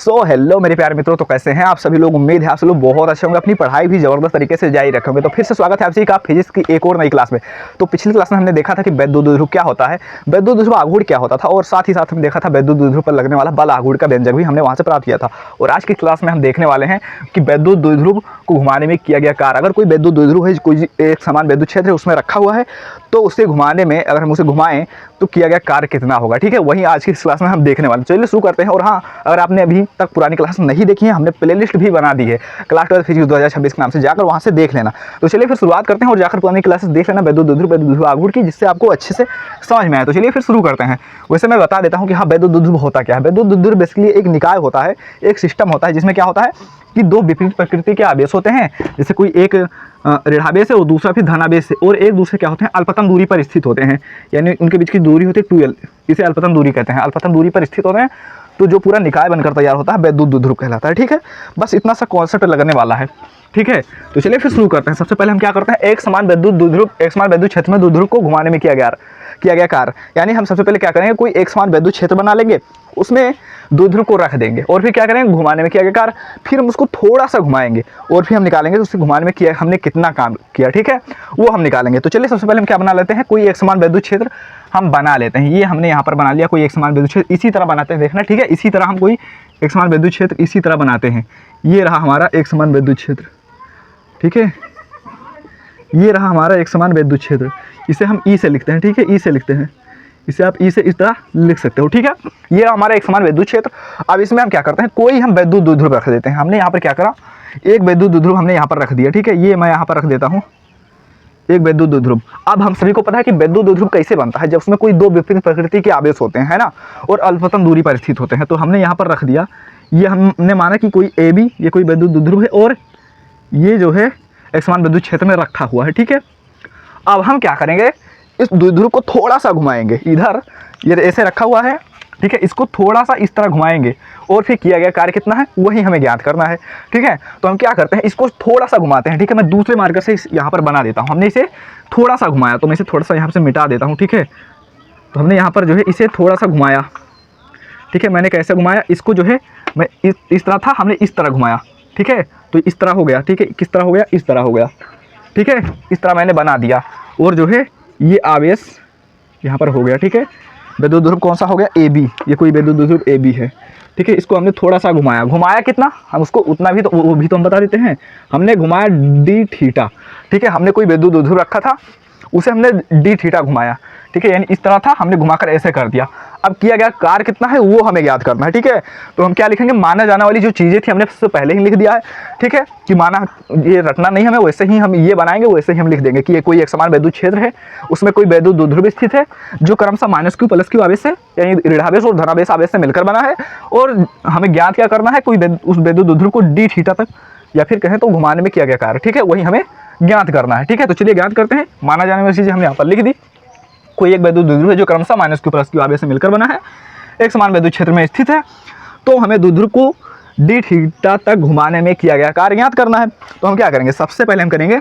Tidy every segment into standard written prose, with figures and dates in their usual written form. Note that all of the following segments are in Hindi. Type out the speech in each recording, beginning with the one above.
सो हेलो मेरे प्यारे मित्रों, तो कैसे हैं आप सभी लोग। उम्मीद है आप सभी लोग बहुत अच्छे होंगे, अपनी पढ़ाई भी जबरदस्त तरीके से जारी रखेंगे। तो फिर से स्वागत है आप सभी का फिजिक्स की एक और नई क्लास में। तो पिछली क्लास में हमने देखा था कि वैद्युत द्विध्रुव क्या होता है, वैद्युत द्विध्रुव आघूर्ण क्या होता था, और साथ ही साथ हमने देखा था वैद्युत द्विध्रुव पर लगने वाला बल आघूर्ण का व्यंजक भी हमने वहां से प्राप्त किया था। और आज की क्लास में हम देखने वाले हैं कि वैद्युत द्विध्रुव को घुमाने में किया गया कार्य। अगर कोई वैद्युत द्विध्रुव है, कोई एक समान वैद्युत क्षेत्र है उसमें रखा हुआ है, तो उसे घुमाने में अगर हम उसे घुमाएं तो किया गया कार्य कितना होगा। ठीक है, वही आज की इस क्लास में हम देखने वाले। चलिए शुरू करते हैं। और हाँ, अगर आपने अभी तक पुरानी क्लास नहीं देखी है, हमने प्लेलिस्ट भी बना दी है क्लास 12 फिजिक्स 2026 के नाम से, जाकर वहाँ से देख लेना। तो चलिए फिर शुरुआत करते हैं और जाकर पुरानी क्लासेस देख लेना वैद्युत द्विध्रुव आघूर्ण की, जिससे आपको अच्छे से समझ में आए। तो चलिए फिर शुरू करते हैं। वैसे मैं बता देता हूँ कि हाँ, वैद्युत द्विध्रुव होता क्या है। वैद्युत द्विध्रुव बेसिकली एक निकाय होता है, एक सिस्टम होता है, जिसमें क्या होता है कि दो विपरीत प्रकृति के आवेश होते हैं। जैसे कोई एक ऋणावेश है और दूसरा फिर धनावेश है, और एक दूसरे क्या होते हैं, अल्पतम दूरी पर स्थित होते हैं, यानी उनके बीच की दूरी होती है 2l, इसे अल्पतम दूरी कहते हैं। अल्पतम दूरी पर स्थित होते हैं, तो जो पूरा निकाय बनकर तैयार होता है वैद्युत द्विध्रुव कहलाता है। ठीक है, बस इतना सा कॉन्सेप्ट लगने वाला है। ठीक है, तो चलिए फिर शुरू करते हैं। सबसे पहले हम क्या करते हैं, एक समान वैद्युत द्विध्रुव, एक समान वैद्युत क्षेत्र में द्विध्रुव को घुमाने में किया गया कार्य। यानी हम सबसे पहले क्या करेंगे, कोई एक समान वैद्युत क्षेत्र बना लेंगे, उसमें द्विध्रुव को रख देंगे, और फिर क्या करेंगे, घुमाने में किया गया कार्य। फिर हम उसको थोड़ा सा घुमाएंगे और फिर हम निकालेंगे उससे घुमाने में किया हमने कितना काम किया। ठीक है, वो हम निकालेंगे। तो चलिए सबसे पहले हम क्या बना लेते हैं, कोई एक समान वैद्युत क्षेत्र हम बना लेते हैं। ये हमने यहाँ पर बना लिया कोई एक समान वैद्युत क्षेत्र। इसी तरह बनाते हैं, देखना। ठीक है, इसी तरह हम कोई एक समान वैद्युत क्षेत्र इसी तरह बनाते हैं। ये रहा हमारा एक समान वैद्युत क्षेत्र। ठीक है, ये रहा हमारा एक समान वैद्युत क्षेत्र। इसे हम ई से लिखते हैं। ठीक है, ई से लिखते हैं, इसे आप ई से इस तरह लिख सकते हो। ठीक है, ये हमारा एक समान वैद्युत क्षेत्र। अब इसमें हम क्या करते हैं, कोई हम वैद्युत द्विध्रुव रख देते हैं। हमने यहाँ पर क्या करा, एक वैद्युत द्विध्रुव हमने यहाँ पर रख दिया। ठीक है, ये मैं यहाँ पर रख देता हूँ एक वैद्युत द्विध्रुव। अब हम सभी को पता है कि वैद्युत द्विध्रुव कैसे बनता है, जब उसमें कोई दो विपरीत प्रकृति के आवेश होते हैं, है ना, और अल्पतम दूरी पर स्थित होते हैं। तो हमने यहाँ पर रख दिया, ये हमने माना कि कोई ए बी, ये कोई वैद्युत द्विध्रुव है, और ये जो है एक समान वैद्युत क्षेत्र में रखा हुआ है। ठीक है, अब हम क्या करेंगे, इस द्विध्रुव को थोड़ा सा घुमाएंगे। इधर ये ऐसे रखा हुआ है, ठीक है, इसको थोड़ा सा इस तरह घुमाएंगे, और फिर किया गया कार्य कितना है वही हमें ज्ञात करना है। ठीक है, तो हम क्या करते हैं, इसको थोड़ा सा घुमाते हैं। ठीक है, मैं दूसरे मार्कर से यहाँ पर बना देता हूँ। हमने इसे थोड़ा सा घुमाया, तो मैं इसे थोड़ा सा यहाँ से मिटा देता हूँ। ठीक है, तो हमने यहाँ पर जो है इसे थोड़ा सा घुमाया। ठीक है, मैंने कैसे घुमाया, इसको जो है मैं इस तरह था, हमने इस तरह घुमाया। ठीक है, तो इस तरह हो गया। ठीक है, किस तरह हो गया, इस तरह हो गया। ठीक है, इस तरह मैंने बना दिया, और जो है ये आवेश यहाँ पर हो गया। ठीक है, वैद्युत द्विध्रुव कौन सा हो गया, ए बी, ये कोई वैद्युत द्विध्रुव ए बी है। ठीक है, इसको हमने थोड़ा सा घुमाया कितना, हम उसको उतना भी तो वो भी तो हम बता देते हैं। हमने घुमाया डी थीटा। ठीक है, हमने कोई वैद्युत द्विध्रुव रखा था, उसे हमने डी थीटा घुमाया। ठीक है, यानी इस तरह था, हमने घुमाकर ऐसे कर दिया। अब किया गया कार्य कितना है वो हमें याद करना है। ठीक है, तो हम क्या लिखेंगे, माना जाने वाली जो चीज़ें थी हमने सबसे पहले ही लिख दिया है। ठीक है, कि माना ये रटना नहीं हमें, वैसे ही हम ये बनाएंगे, वैसे ही हम लिख देंगे कि ये कोई एक समान वैद्युत क्षेत्र है, उसमें कोई वैद्युत द्विध्रुव स्थित है, जो क्रमशः माइनस क्यू प्लस क्यू आवेश से, यानी ऋणावेश और धनावेश आवेश से मिलकर बना है। और हमें ज्ञात क्या करना है, कोई उस वैद्युत द्विध्रुव को डी थीटा तक, या फिर कहें तो घुमाने में किया गया कार्य। ठीक है, वही हमें ज्ञात करना है। ठीक है, तो चलिए ज्ञात करते हैं। माना जाने वाली चीज़ें हमने यहाँ पर लिख दी। कोई एक वैद्युत द्विध्रुव है जो क्रमशः माइनस क्यू प्लस क्यू आवेश से मिलकर बना है, एक समान वैद्युत क्षेत्र में स्थित है, तो हमें द्विध्रुव को डी थीटा तक घुमाने में किया गया कार्य ज्ञात करना है। तो हम क्या करेंगे, सबसे पहले हम करेंगे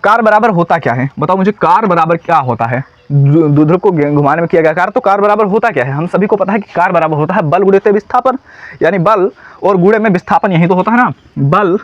कार्य बराबर होता क्या है, बताओ मुझे कार्य बराबर क्या होता है। द्विध्रुव को घुमाने में किया गया कार्य, तो कार्य बराबर होता क्या है, हम सभी को पता है कि कार्य बराबर होता है बल गुणित विस्थापन। यानी बल और गुणे में विस्थापन, यही तो होता है ना, बल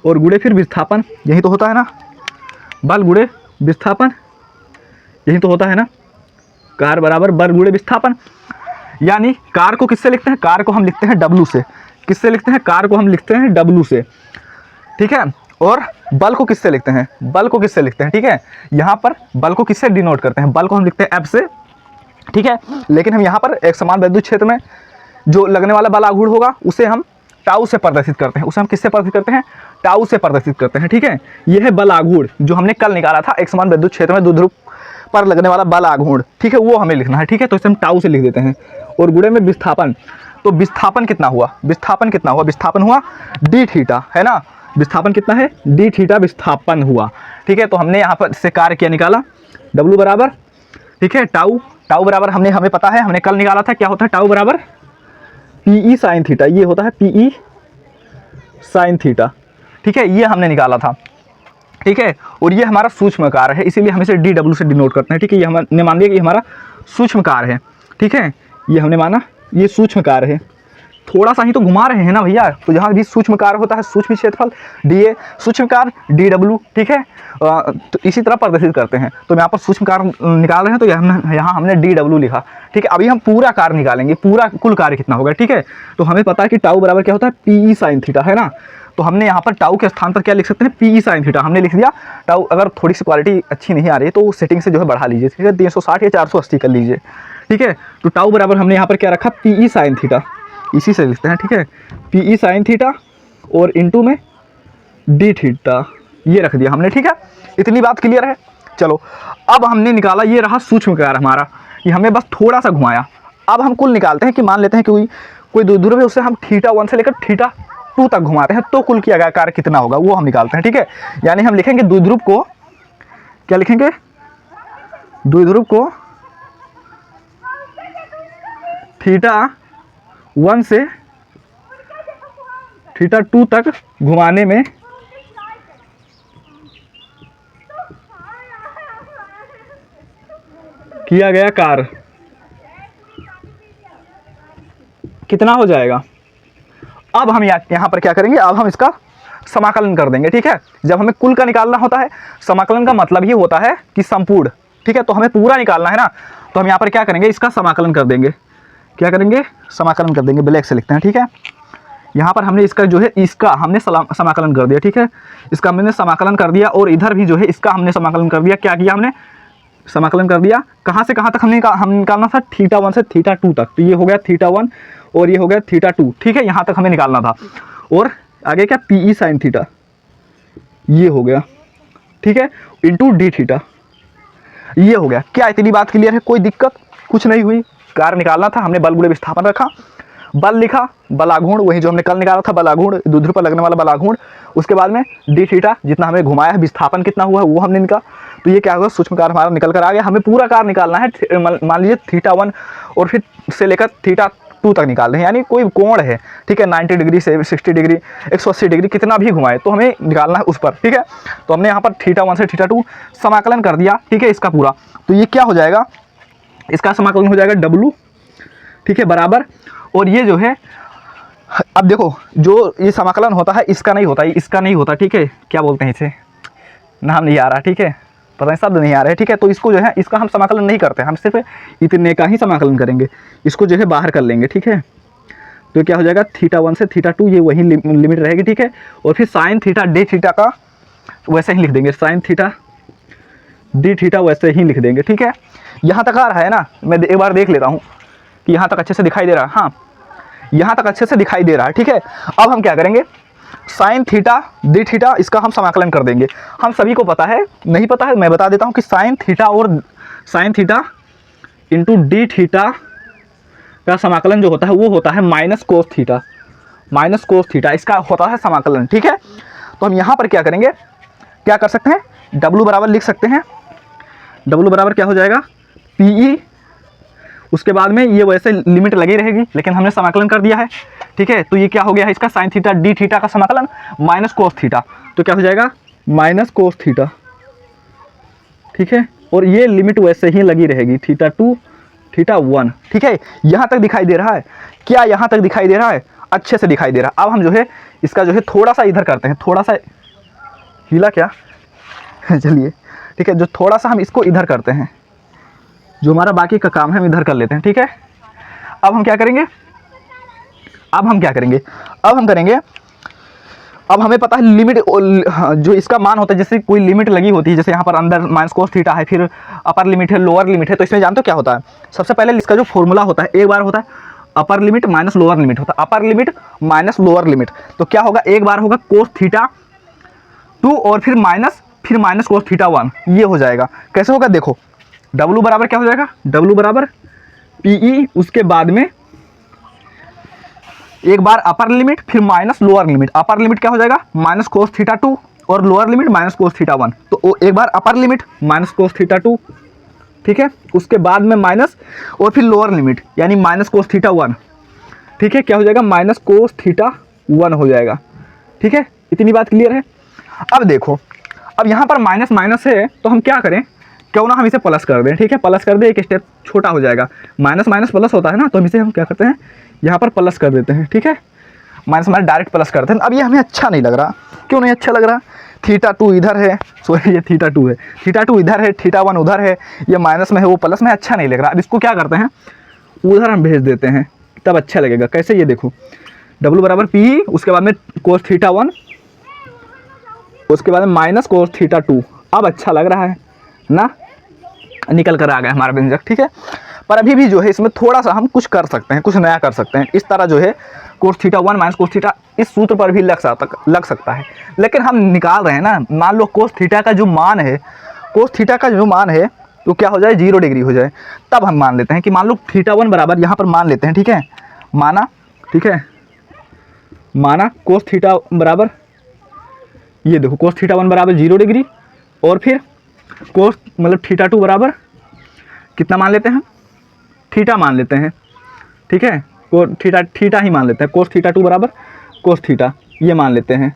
और गुणे फिर विस्थापन, यही तो होता है ना, बल गुणे विस्थापन, यही तो होता है ना, कार्य बराबर बल गुणे विस्थापन। यानी कार्य को किससे लिखते हैं, कार्य को हम लिखते हैं W से। किससे लिखते हैं, कार्य को हम लिखते हैं W से। ठीक है, और बल को किससे लिखते हैं, बल को किससे लिखते हैं। ठीक है, यहाँ पर बल को किससे डिनोट करते हैं, बल को हम लिखते हैं F से। ठीक है, लेकिन हम यहाँ पर एक समान वैद्युत क्षेत्र में जो लगने वाला बल आघूर्ण होगा उसे हम टाउ से प्रदर्शित करते हैं। उसे हम किससे प्रदर्शित करते हैं, टाउ से प्रदर्शित करते हैं। ठीक है, यह है बल आघूर्ण जो हमने कल निकाला था, एक समान वैद्युत क्षेत्र में द्विध्रुव पर लगने वाला बल आघूर्ण। ठीक है, वो हमें लिखना है। ठीक है, तो इसे हम टाउ से लिख देते हैं। और गुणे में विस्थापन, तो विस्थापन कितना हुआ, विस्थापन कितना हुआ, विस्थापन हुआ डी थीटा, है ना, विस्थापन कितना है, डी थीटा विस्थापन हुआ। ठीक है, तो हमने यहाँ पर से कार्य क्या निकाला, W बराबर, ठीक है, टाउ बराबर हमें पता है, हमने कल निकाला था, क्या होता है टाउ बराबर PE साइन थीटा, ये होता है PE साइन थीटा। ठीक है, ये हमने निकाला था। ठीक है, और ये हमारा सूक्ष्म कार्य है, इसीलिए हम इसे DW से डिनोट करते हैं। ठीक है, ये हमने मान लिया कि हमारा सूक्ष्म कार्य है। ठीक है, ये हमने माना ये सूक्ष्म कार्य है। थोड़ा सा ही तो घुमा रहे हैं ना भैया। तो जहाँ भी सूक्ष्म कार्य होता है सूक्ष्म क्षेत्रफल dA, सूक्ष्म कार्य dW, ठीक है। तो इसी तरह प्रदर्शित करते हैं। तो यहाँ पर सूक्ष्म कार्य निकाल रहे हैं तो यहाँ हमने dW लिखा, ठीक है। अभी हम पूरा कार्य निकालेंगे, पूरा कुल कार्य कितना होगा, ठीक है। तो हमें पता है कि टाउ बराबर क्या होता है, PE sin थीटा, है ना। तो हमने यहाँ पर टाउ के स्थान पर क्या लिख सकते हैं, PE sin थीटा हमने लिख दिया। टाउ अगर थोड़ी सी क्वालिटी अच्छी नहीं आ रही है तो सेटिंग से जो है बढ़ा लीजिए, ठीक है, 360 या 480 कर लीजिए, ठीक है। तो टाउ बराबर हमने यहाँ पर क्या रखा, PE sin थीटा, इसी से लिखते हैं, ठीक है। PE sin थीटा और इंटू में d थीटा, ये रख दिया हमने, ठीक है। इतनी बात क्लियर है। चलो अब हमने निकाला, ये रहा सूक्ष्म कार्य हमारा, ये हमें बस थोड़ा सा घुमाया। अब हम कुल निकालते हैं कि मान लेते हैं कि कोई द्विध्रुव है, उससे हम θ1 से लेकर θ2 तक घुमाते हैं, तो कुल किया गया कार्य कितना होगा वो हम निकालते हैं, ठीक है। यानी हम लिखेंगे द्विध्रुव को, क्या लिखेंगे, द्विध्रुव को θ1 से θ2 तक घुमाने में किया गया कार्य कितना हो जाएगा। अब हम यहाँ पर क्या करेंगे, अब हम इसका समाकलन कर देंगे, ठीक है। जब हमें कुल का निकालना होता है, समाकलन का मतलब ये होता है कि संपूर्ण, ठीक है। तो हमें पूरा निकालना है ना, तो हम यहाँ पर क्या करेंगे, इसका समाकलन कर देंगे। क्या करेंगे, समाकलन कर देंगे, ब्लैक से लिखते हैं, ठीक है। यहाँ पर हमने इसका जो है, इसका हमने समाकलन कर दिया, ठीक है। इसका हमने समाकलन कर दिया और इधर भी जो है इसका हमने समाकलन कर दिया। क्या किया हमने, समाकलन कर दिया। कहाँ से कहाँ तक हम निकालना था, θ1 से θ2 तक। तो ये हो गया θ1 और ये हो गया θ2, ठीक है। यहाँ तक हमें निकालना था। और आगे क्या, PE sin थीटा, ये हो गया, ठीक है, इंटू d थीटा, ये हो गया। क्या इतनी बात क्लियर है, कोई दिक्कत कुछ नहीं हुई। कार्य निकालना था, हमने बल गुणे विस्थापन रखा, बल लिखा, बलाघूर्ण वही जो हमने कल निकाला था, बलाघूर्ण द्विध्रुव पर लगने वाला बलाघूर्ण। उसके बाद में d थीटा जितना हमें घुमाया है, विस्थापन कितना हुआ है वो हमने निकाला। तो ये क्या होगा, सूक्ष्म कार्य हमारा निकल कर आ गया। हमें पूरा कार्य निकालना है, मान लीजिए θ1 और फिर से लेकर θ2 तक निकाल रहे हैं, यानी कोई कोण है, ठीक है, 90 डिग्री से 60 डिग्री 180 डिग्री कितना भी घुमाए तो हमें निकालना है उस पर, ठीक है। तो हमने यहाँ पर θ1 से θ2 समाकलन कर दिया, ठीक है, इसका पूरा। तो ये क्या हो जाएगा, इसका समाकलन हो जाएगा W, ठीक है, बराबर। और ये जो है, अब देखो जो ये समाकलन होता है इसका नहीं होता, इसका नहीं होता, ठीक है। क्या बोलते हैं इसे, नाम नहीं आ रहा, ठीक है, पता नहीं शब्द नहीं आ रहा है, ठीक है। तो इसको जो है, इसका हम समाकलन नहीं करते, हम सिर्फ इतने का ही समाकलन करेंगे, इसको जो है बाहर कर लेंगे, ठीक है। तो क्या हो जाएगा, θ1 से θ2 ये वही लिमिट रहेगी, ठीक है। और फिर sin थीटा d थीटा का वैसे ही लिख देंगे, sin थीटा d थीटा वैसे ही लिख देंगे, ठीक है। यहाँ तक आ रहा है ना, मैं एक बार देख लेता हूँ कि यहाँ तक अच्छे से दिखाई दे रहा है। हाँ, यहाँ तक अच्छे से दिखाई दे रहा है, ठीक है। अब हम क्या करेंगे, sin थीटा d थीटा इसका हम समाकलन कर देंगे। हम सभी को पता है, नहीं पता है मैं बता देता हूँ कि sin थीटा और sin theta into d theta का समाकलन जो होता है वो होता है minus cos theta, minus cos theta इसका होता है समाकलन, ठीक है। तो हम यहाँ पर क्या करेंगे, क्या कर सकते हैं, W बराबर लिख सकते हैं। W बराबर क्या हो जाएगा, PE, उसके बाद में ये वैसे लिमिट लगी रहेगी, लेकिन हमने समाकलन कर दिया है, ठीक है। तो ये क्या हो गया है, इसका sin थीटा d थीटा का समाकलन माइनस कोस थीटा, तो क्या हो जाएगा, माइनस कोस थीटा, ठीक है। और ये लिमिट वैसे ही लगी रहेगी, θ2 θ1, ठीक है। यहाँ तक दिखाई दे रहा है, क्या यहाँ तक दिखाई दे रहा है, अच्छे से दिखाई दे रहा है। अब हम जो है इसका जो है थोड़ा सा इधर करते हैं, थोड़ा सा हिला क्या चलिए, ठीक है, जो थोड़ा सा हम इसको इधर करते हैं, जो हमारा बाकी का काम है हम इधर कर लेते हैं, ठीक है। अब हम क्या करेंगे, अब हम क्या करेंगे, अब हम करेंगे, अब हमें पता है लिमिट जो इसका मान होता है, जैसे कोई लिमिट लगी होती है, जैसे यहाँ पर अंदर माइनस कोस थीटा है, फिर अपर लिमिट है, लोअर लिमिट है। तो इसमें जानते हो क्या होता है, सबसे पहले इसका जो फॉर्मूला होता है, एक बार होता है अपर लिमिट माइनस लोअर लिमिट होता है, अपर लिमिट माइनस लोअर लिमिट। तो क्या होगा, एक बार होगा कोस थीटा 2 और फिर माइनस कोस थीटा 1, ये हो जाएगा। कैसे होगा, देखो W बराबर क्या हो जाएगा, W बराबर PE, उसके बाद में एक बार अपर लिमिट फिर minus lower limit. Upper limit क्या हो जाएगा, माइनस कोस थीटा 2 और lower limit minus cos theta 1। तो एक बार upper limit minus cos theta 2, ठीक है, उसके बाद में माइनस और फिर लोअर लिमिट यानी माइनस कोस थीटा 1, ठीक है। क्या हो जाएगा, माइनस कोस थीटा 1 हो जाएगा, ठीक है। इतनी बात क्लियर है। अब देखो, अब यहाँ पर माइनस माइनस है तो हम क्या करें, क्यों ना हम इसे प्लस कर दें, ठीक है, प्लस कर दें, एक स्टेप छोटा हो जाएगा। माइनस माइनस प्लस होता है ना, तो हम इसे हम क्या करते हैं, यहाँ पर प्लस कर देते हैं, ठीक है, माइनस माइनस डायरेक्ट प्लस करते हैं। अब ये हमें अच्छा नहीं लग रहा, क्यों नहीं अच्छा लग रहा, θ2 इधर है, सॉरी ये θ2 है, θ2 इधर है, θ1 उधर है, ये माइनस में है वो प्लस में, अच्छा नहीं लग रहा। अब इसको क्या करते हैं, उधर हम भेज देते हैं, तब अच्छा लगेगा। कैसे, ये देखो W बराबर P, उसके बाद में cos θ1, उसके बाद में माइनस cos θ2। अब अच्छा लग रहा है ना, निकल कर आ गया हमारा व्यंजक, ठीक है। पर अभी भी जो है इसमें थोड़ा सा हम कुछ कर सकते हैं, कुछ नया कर सकते हैं। इस तरह जो है cos θ1 माइनस cos θ इस सूत्र पर भी लग सकता है, लेकिन हम निकाल रहे हैं ना। मान लो cos θ का जो मान है, cos θ का जो मान है तो क्या हो जाए, 0 डिग्री हो जाए। तब हम मान लेते हैं कि मान लो θ1 बराबर, यहाँ पर मान लेते हैं, ठीक है, माना, ठीक है, माना cos θ बराबर, ये देखो cos θ1 बराबर 0 डिग्री, और फिर cos मतलब θ2 बराबर कितना मान लेते हैं, थीटा मान लेते हैं, ठीक है, थीटा ही मान लेते हैं, cos θ2 बराबर cos θ, ये मान लेते हैं,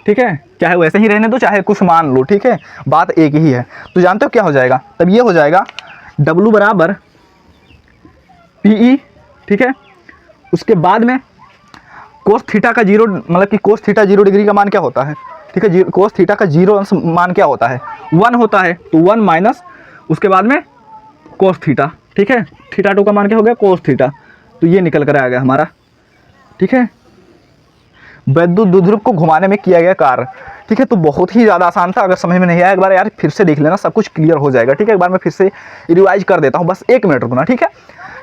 ठीक है। चाहे वैसे ही रहने दो, चाहे कुछ मान लो, ठीक है, बात एक ही है। तो जानते हो क्या हो जाएगा, तब ये हो जाएगा W बराबर PE, ठीक है, उसके बाद में cos θ का 0, मतलब कि cos θ 0 डिग्री का मान क्या होता है, ठीक है, cos θ का 0 अंश मान क्या होता है, 1 होता है, तो 1 माइनस उसके बाद में cos θ, ठीक है, θ2 का मान क्या हो गया, cos θ। तो ये निकल कर आ गया हमारा, ठीक है, वैद्युत द्विध्रुव को घुमाने में किया गया कार्य, ठीक है। तो बहुत ही ज़्यादा आसान था, अगर समझ में नहीं आया एक बार यार फिर से देख लेना, सब कुछ क्लियर हो जाएगा, ठीक है। एक बार मैं फिर से रिवाइज कर देता हूँ, बस 1 मिनट रुकना, ठीक है।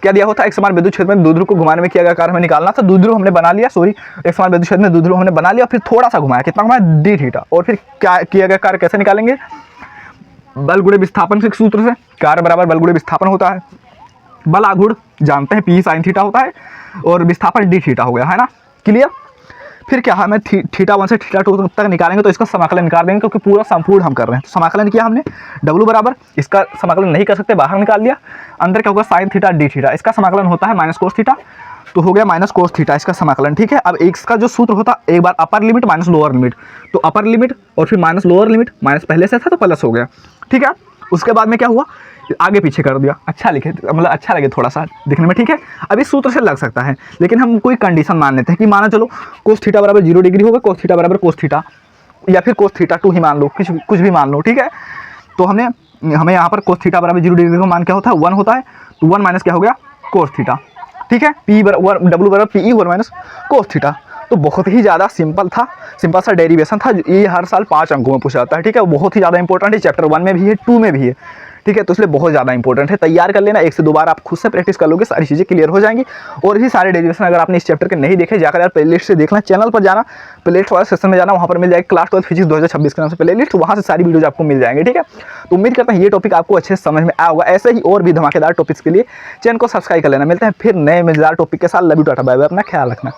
क्या दिया होता है, एक समान विद्युत क्षेत्र में द्विध्रुव को घुमाने में किया गया कार्य हमें निकालना था। द्विध्रुव हमने बना लिया, सॉरी, एक समान विद्युत क्षेत्र में द्विध्रुव हमने बना लिया, फिर थोड़ा सा घुमाया, कितना घुमाया, d θ, और फिर क्या किया गया कार्य कैसे निकालेंगे, बल गुणे विस्थापन के सूत्र से। कार्य बराबर बल गुणे विस्थापन होता है, बल आघूर्ण जानते हैं P sin θ होता है, और विस्थापन d θ हो गया, है ना, क्लियर। फिर क्या हमें θ1 से θ2 तक निकालेंगे, तो इसका समाकलन निकाल देंगे, क्योंकि पूरा संपूर्ण हम कर रहे हैं। तो समाकलन किया हमने, W बराबर, इसका समाकलन नहीं कर सकते, बाहर निकाल लिया, अंदर क्या होगा sin θ d θ, इसका समाकलन होता है माइनस cos θ, तो हो गया माइनस cos θ इसका समाकलन, ठीक है। अब इसका जो सूत्र होता है, एक बार upper limit minus lower limit, तो अपर लिमिट और फिर माइनस लोअर लिमिट, माइनस पहले से था तो प्लस हो गया, ठीक है। उसके बाद में क्या हुआ, आगे पीछे कर दिया, अच्छा लिखे, मतलब अच्छा लगे थोड़ा सा दिखने में, ठीक है। अब इस सूत्र से लग सकता है, लेकिन हम कोई कंडीशन मान लेते हैं कि माना चलो cos θ बराबर 0 डिग्री होगा, cos θ बराबर cos θ, या फिर cos θ2 ही मान लो, कुछ भी मान लो, ठीक है। तो हमें यहाँ पर cos θ बराबर 0 डिग्री का मान क्या होता है, 1 होता है, तो 1 माइनस क्या हो गया, cos θ, ठीक है। W बराबर PE 1 माइनस cos θ। तो बहुत ही ज़्यादा सिंपल था, सिंपल सा डेरिवेशन था, ये हर साल 5 अंकों में पूछा जाता है, ठीक है। बहुत ही ज़्यादा इंपॉर्टेंट है, चैप्टर 1 में भी है, 2 में भी है, ठीक है। तो इसलिए बहुत ज़्यादा इंपॉर्टेंट है, तैयार कर लेना, 1 से 2 बार आप खुद से प्रैक्टिस कर लोगे, सारी चीज़ें क्लियर हो जाएंगी। और भी सारे डेरिवेशन अगर आपने इस चैप्टर के नहीं देखे, जाकर यार प्लेलिस्ट से देखना, चैनल पर जाना, प्लेलिस्ट वाले सेक्शन में जाना, वहाँ पर मिल जाएगी क्लास 12 फिजिक्स 2026 के नाम से प्लेलिस्ट, वहाँ से सारी वीडियोज आपको मिल जाएंगे, ठीक है। तो उम्मीद करता हूँ ये टॉपिक आपको अच्छे से समझ में आया होगा। ऐसे ही और भी धमाकेदार टॉपिक्स के लिए चैनल को सब्सक्राइब कर लेना। मिलते हैं फिर नए मजेदार टॉपिक के साथ। Love you, tata, bye bye, अपना ख्याल रखना।